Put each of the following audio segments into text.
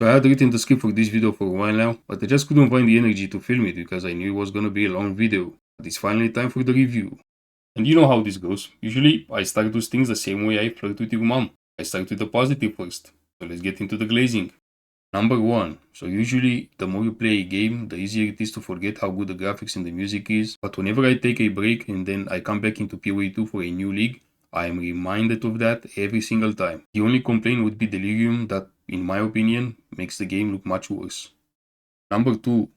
So I had written the script for this video for a while now, but I just couldn't find the energy to film it because I knew it was gonna be a long video. But it's finally time for the review. And you know how this goes. Usually, I start those things the same way I flirt with your mom. I start with the positive first. So let's get into the glazing. Number 1. So usually, the more you play a game, the easier it is to forget how good the graphics and the music is. But whenever I take a break and then I come back into PoE 2 for a new league, I am reminded of that every single time. The only complaint would be Delirium that, in my opinion, makes the game look much worse. Number 2.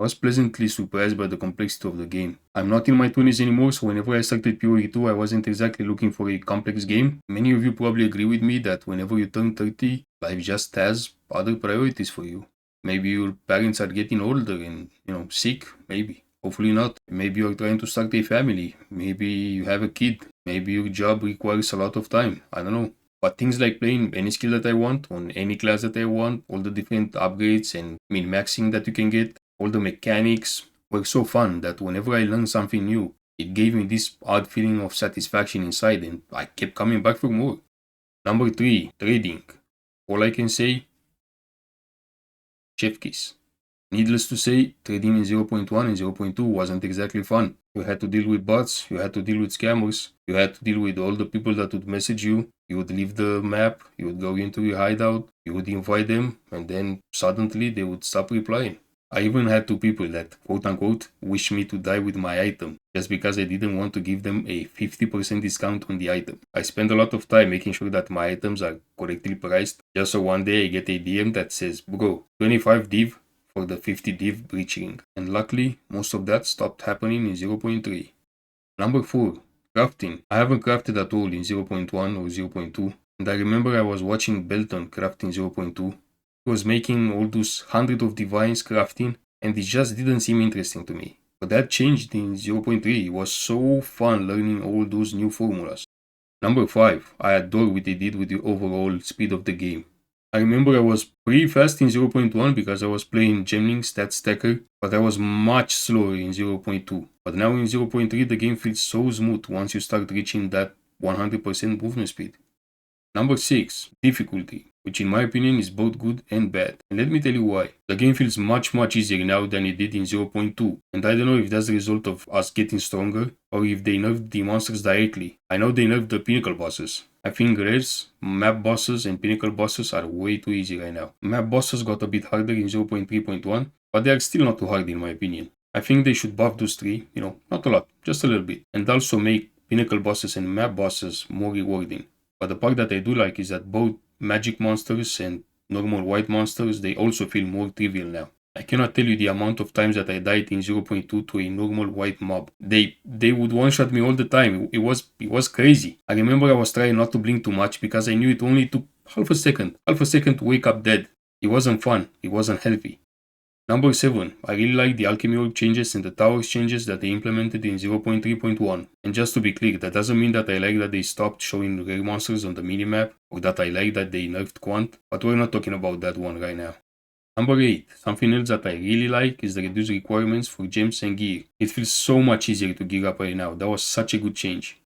I was pleasantly surprised by the complexity of the game. I'm not in my 20s anymore, so whenever I started PoE 2, I wasn't exactly looking for a complex game. Many of you probably agree with me that whenever you turn 30, life just has other priorities for you. Maybe your parents are getting older and, sick, maybe. Hopefully not. Maybe you're trying to start a family. Maybe you have a kid. Maybe your job requires a lot of time. I don't know. But things like playing any skill that I want, on any class that I want, all the different upgrades and min-maxing that you can get, all the mechanics were so fun that whenever I learned something new, it gave me this odd feeling of satisfaction inside and I kept coming back for more. Number 3, trading. All I can say, chef kiss. Needless to say, trading in 0.1 and 0.2 wasn't exactly fun. You had to deal with bots, you had to deal with scammers, you had to deal with all the people that would message you, you would leave the map, you would go into your hideout, you would invite them, and then suddenly they would stop replying. I even had 2 people that, quote unquote, wished me to die with my item, just because I didn't want to give them a 50% discount on the item. I spend a lot of time making sure that my items are correctly priced, just so one day I get a DM that says, bro, 25 div for the 50 div breach ring. And luckily, most of that stopped happening in 0.3. Number 4. Crafting. I haven't crafted at all in 0.1 or 0.2, and I remember I was watching Belton craft in 0.2. He was making all those hundreds of divines crafting, and it just didn't seem interesting to me. But that changed in 0.3. It was so fun learning all those new formulas. Number 5. I adore what they did with the overall speed of the game. I remember I was pretty fast in 0.1 because I was playing Gemling Stat Stacker, but I was much slower in 0.2. But now in 0.3 the game feels so smooth once you start reaching that 100% movement speed. Number 6. Difficulty, which in my opinion is both good and bad. And let me tell you why. The game feels much easier now than it did in 0.2, and I don't know if that's the result of us getting stronger, or if they nerfed the monsters directly. I know they nerfed the pinnacle bosses. I think rares, map bosses and pinnacle bosses are way too easy right now. Map bosses got a bit harder in 0.3.1, but they are still not too hard in my opinion. I think they should buff those 3, not a lot, just a little bit, and also make pinnacle bosses and map bosses more rewarding. But the part that I do like is that both magic monsters and normal white monsters, they also feel more trivial now. I cannot tell you the amount of times that I died in 0.2 to a normal white mob. They would one-shot me all the time. It was crazy. I remember I was trying not to blink too much because I knew it only took half a second to wake up dead. It wasn't fun. It wasn't healthy. Number 7. I really like the alchemy orb changes and the towers changes that they implemented in 0.3.1. And just to be clear, that doesn't mean that I like that they stopped showing rare monsters on the minimap, or that I like that they nerfed Quant, but we're not talking about that one right now. Number 8. Something else that I really like is the reduced requirements for gems and gear. It feels so much easier to gear up right now. That was such a good change.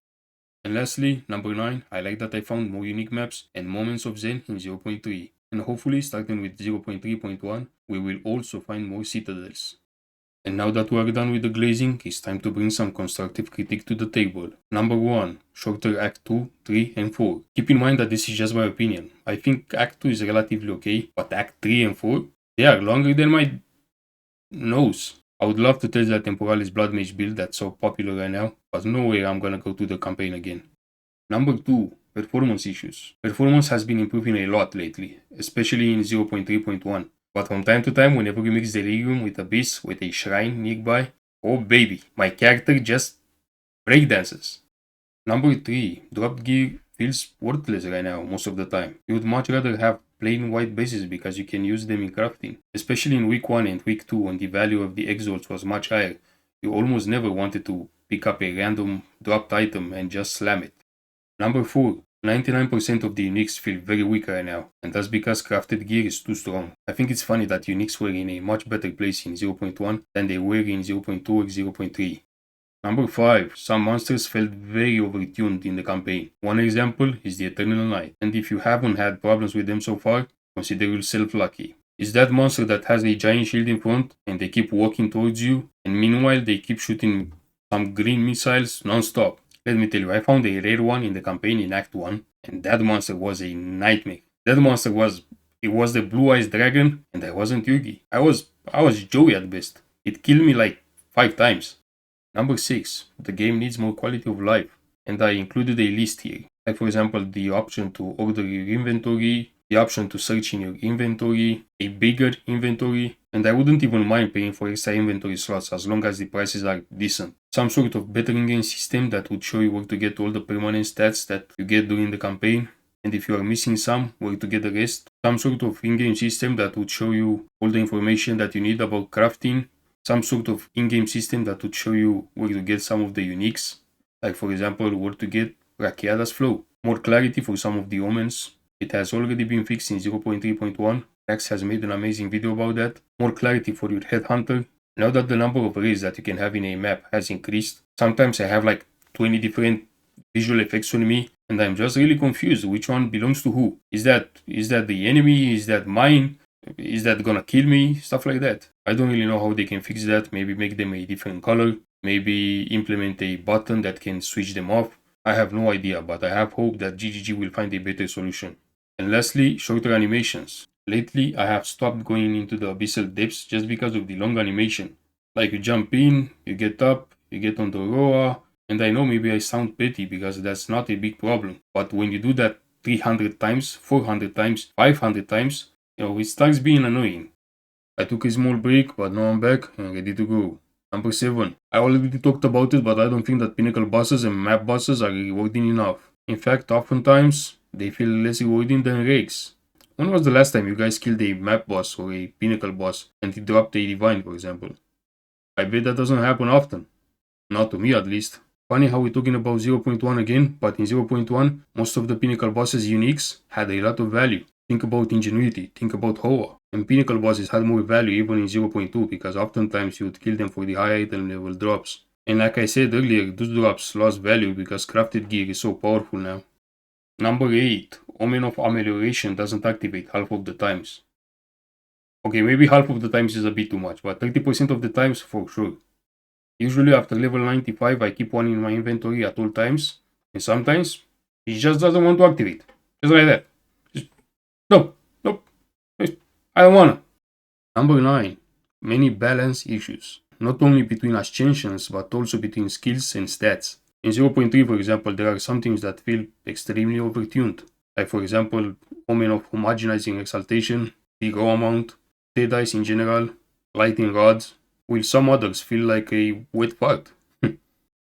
And lastly, number 9. I like that I found more unique maps and moments of Zen in 0.3. And hopefully, starting with 0.3.1, we will also find more citadels. And now that we are done with the glazing, it's time to bring some constructive critique to the table. Number 1. Shorter Act 2, 3 and 4. Keep in mind that this is just my opinion. I think Act 2 is relatively okay, but Act 3 and 4, they are longer than my nose. I would love to test that Temporalis Blood Mage build that's so popular right now, but no way I'm gonna go through the campaign again. Number 2. Performance issues. Performance has been improving a lot lately, especially in 0.3.1. But from time to time, whenever you mix Delirium with Abyss with a shrine nearby, oh baby, my character just breakdances. Number 3. Dropped gear feels worthless right now most of the time. You would much rather have plain white bases because you can use them in crafting. Especially in week 1 and week 2 when the value of the exalts was much higher. You almost never wanted to pick up a random dropped item and just slam it. Number 4. 99% of the uniques feel very weak right now, and that's because crafted gear is too strong. I think it's funny that uniques were in a much better place in 0.1 than they were in 0.2 or 0.3. Number 5. Some monsters felt very overtuned in the campaign. One example is the Eternal Knight, and if you haven't had problems with them so far, consider yourself lucky. Is that monster that has a giant shield in front and they keep walking towards you, and meanwhile they keep shooting some green missiles non-stop. Let me tell you, I found a rare one in the campaign in Act 1, and that monster was a nightmare. That monster was, it was the blue eyes dragon, and I wasn't Yugi. I was Joey at best. It killed me like 5 times. Number 6, the game needs more quality of life, and I included a list here. Like for example, the option to order your inventory, the option to search in your inventory, a bigger inventory, and I wouldn't even mind paying for extra inventory slots as long as the prices are decent. Some sort of better in-game system that would show you where to get all the permanent stats that you get during the campaign, and if you are missing some, where to get the rest. Some sort of in-game system that would show you all the information that you need about crafting. Some sort of in-game system that would show you where to get some of the uniques, like for example where to get Rakiada's Flow. More clarity for some of the omens. It has already been fixed in 0.3.1. Rex has made an amazing video about that. More clarity for your headhunter. Now that the number of rays that you can have in a map has increased, sometimes I have like 20 different visual effects on me, and I'm just really confused which one belongs to who. Is that the enemy? Is that mine? Is that gonna kill me? Stuff like that. I don't really know how they can fix that. Maybe make them a different color. Maybe implement a button that can switch them off. I have no idea, but I have hope that GGG will find a better solution. And lastly, shorter animations. Lately, I have stopped going into the abyssal depths just because of the long animation. Like you jump in, you get up, you get on the Roa, and I know maybe I sound petty because that's not a big problem. But when you do that 300 times, 400 times, 500 times, it starts being annoying. I took a small break, but now I'm back and ready to go. Number 7. I already talked about it, but I don't think that pinnacle bosses and map bosses are rewarding enough. In fact, oftentimes, they feel less rewarding than rakes. When was the last time you guys killed a map boss or a pinnacle boss and he dropped a divine, for example? I bet that doesn't happen often. Not to me, at least. Funny how we're talking about 0.1 again, but in 0.1, most of the pinnacle bosses' uniques had a lot of value. Think about Ingenuity, think about Hoa. And pinnacle bosses had more value even in 0.2 because oftentimes you would kill them for the high item level drops. And like I said earlier, those drops lost value because crafted gear is so powerful now. Number 8. Omen of Amelioration doesn't activate half of the times. Okay, maybe half of the times is a bit too much, but 30% of the times for sure. Usually after level 95 I keep one in my inventory at all times, and sometimes it just doesn't want to activate. Just like that. Nope. I don't wanna. Number 9. Many balance issues. Not only between ascensions, but also between skills and stats. In 0.3, for example, there are some things that feel extremely overtuned. Like for example, Omen of Homogenizing Exaltation, the raw amount, Deadies in general, Lightning Rods, while some others feel like a wet fart.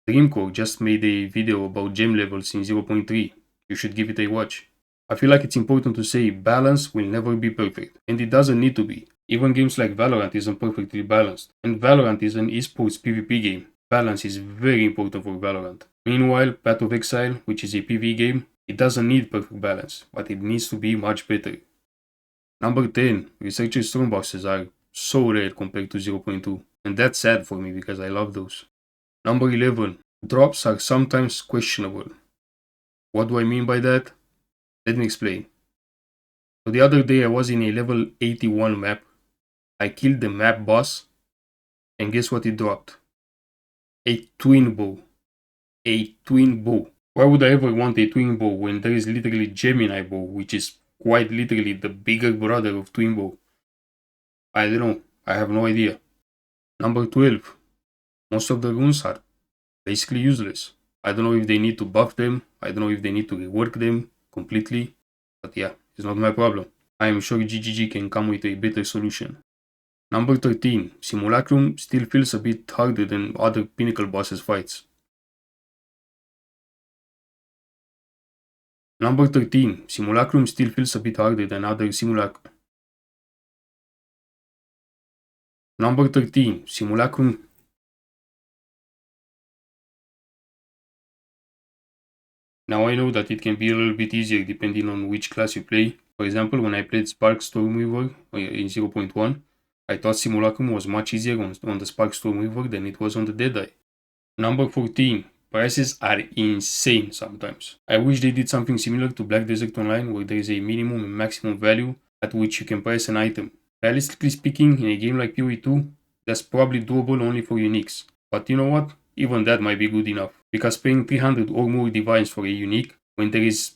Dreamcore just made a video about gem levels in 0.3. You should give it a watch. I feel like it's important to say balance will never be perfect, and it doesn't need to be. Even games like Valorant isn't perfectly balanced, and Valorant is an esports PvP game. Balance is very important for Valorant. Meanwhile, Path of Exile, which is a PvE game, it doesn't need perfect balance, but it needs to be much better. Number 10. Researcher Stormboxes are so rare compared to 0.2, and that's sad for me because I love those. Number 11. Drops are sometimes questionable. What do I mean by that? Let me explain. So the other day I was in a level 81 map. I killed the map boss, and guess what it dropped? A twin bow. A twin bow. Why would I ever want a twin bow when there is literally Gemini bow, which is quite literally the bigger brother of twin bow? I don't know. I have no idea. Number 12. Most of the runes are basically useless. I don't know if they need to buff them. I don't know if they need to rework them completely. But yeah, it's not my problem. I am sure GGG can come with a better solution. Number 13. Simulacrum still feels a bit harder than other pinnacle bosses fights. Number 13. Simulacrum still feels a bit harder than other Number 13. Simulacrum. Now I know that it can be a little bit easier depending on which class you play. For example, when I played Spark Stormweaver in 0.1, I thought Simulacrum was much easier on the Spark Stormweaver than it was on the Deadeye. Number 14. Prices are insane sometimes. I wish they did something similar to Black Desert Online where there is a minimum and maximum value, at which you can price an item. Realistically speaking, in a game like PoE2, that's probably doable only for uniques. But you know what? Even that might be good enough. Because paying 300 or more divines for a unique, when there is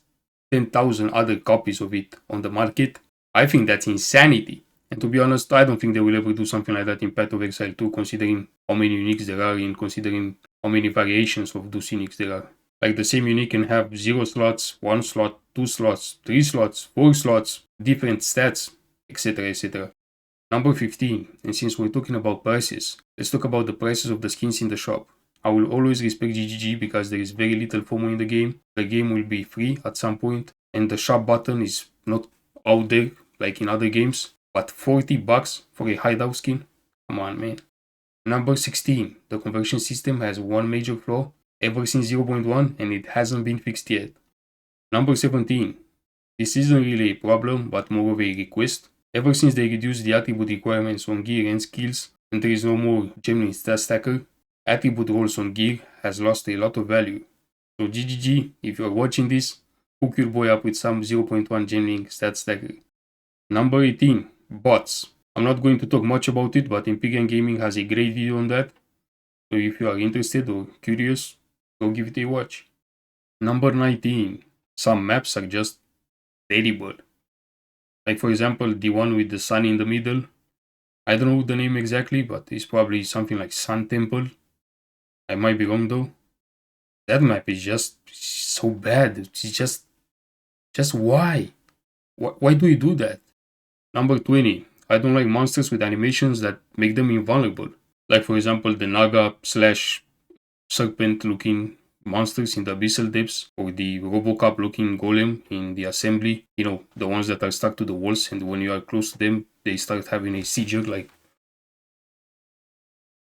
10,000 other copies of it on the market, I think that's insanity. And to be honest, I don't think they will ever do something like that in Path of Exile 2, considering how many uniques there are and considering how many variations of those uniques there are. Like the same unique can have 0 slots, 1 slot, 2 slots, 3 slots, 4 slots, different stats, etc. etc. Number 15, and since we're talking about prices, let's talk about the prices of the skins in the shop. I will always respect GGG because there is very little FOMO in the game. The game will be free at some point, and the shop button is not out there like in other games. But 40 bucks for a hideout skin? Come on, man. Number 16, the conversion system has one major flaw ever since 0.1 and it hasn't been fixed yet. Number 17, this isn't really a problem but more of a request. Ever since they reduced the attribute requirements on gear and skills and there is no more genuine stat stacker, attribute rolls on gear has lost a lot of value. So GGG, if you are watching this, hook your boy up with some 0.1 genuine stat stacker. Number 18, bots. I'm not going to talk much about it, but Empyrean Gaming has a great video on that. So if you are interested or curious, go give it a watch. Number 19, some maps are just terrible. Like for example, the one with the sun in the middle. I don't know the name exactly, but it's probably something like Sun Temple. I might be wrong though. That map is just so bad. It's just why? Why do you do that? Number 20, I don't like monsters with animations that make them invulnerable. Like for example, the Naga slash serpent looking monsters in the abyssal depths, or the Robocop looking golem in the assembly. You know, the ones that are stuck to the walls, and when you are close to them, they start having a seizure, like.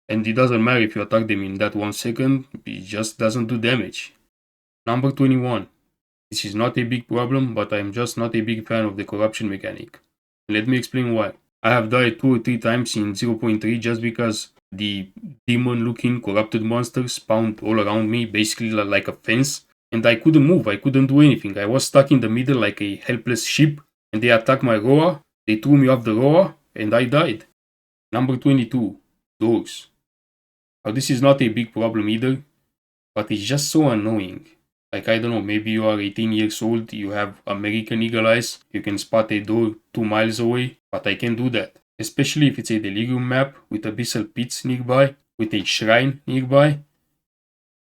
And it doesn't matter if you attack them in that 1 second, it just doesn't do damage. Number 21. This is not a big problem, but I am just not a big fan of the corruption mechanic. Let me explain why. I have died 2 or 3 times in 0.3 just because the demon looking corrupted monsters spawned all around me, basically like a fence, and I couldn't move, I couldn't do anything. I was stuck in the middle like a helpless sheep, and they attacked my Roa, they threw me off the Roa, and I died. Number 22, doors. Now this is not a big problem either, but it's just so annoying. Like, I don't know, maybe you are 18 years old, you have American eagle eyes, you can spot a door 2 miles away, but I can't do that. Especially if it's a Delirium map with abyssal pits nearby, with a shrine nearby.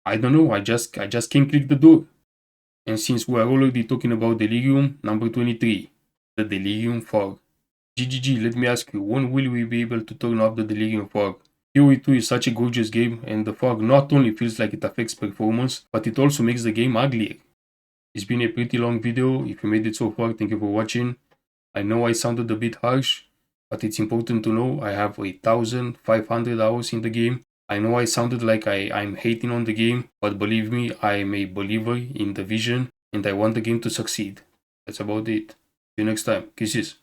I don't know, I just can't click the door. And since we are already talking about Delirium, number 23, the Delirium fog. GGG, let me ask you, when will we be able to turn off the Delirium fog? PoE2 is such a gorgeous game, and the fog not only feels like it affects performance, but it also makes the game uglier. It's been a pretty long video. If you made it so far, thank you for watching. I know I sounded a bit harsh, but it's important to know I have 1,500 hours in the game. I know I sounded like I'm hating on the game, but believe me, I am a believer in the vision, and I want the game to succeed. That's about it. See you next time. Kisses.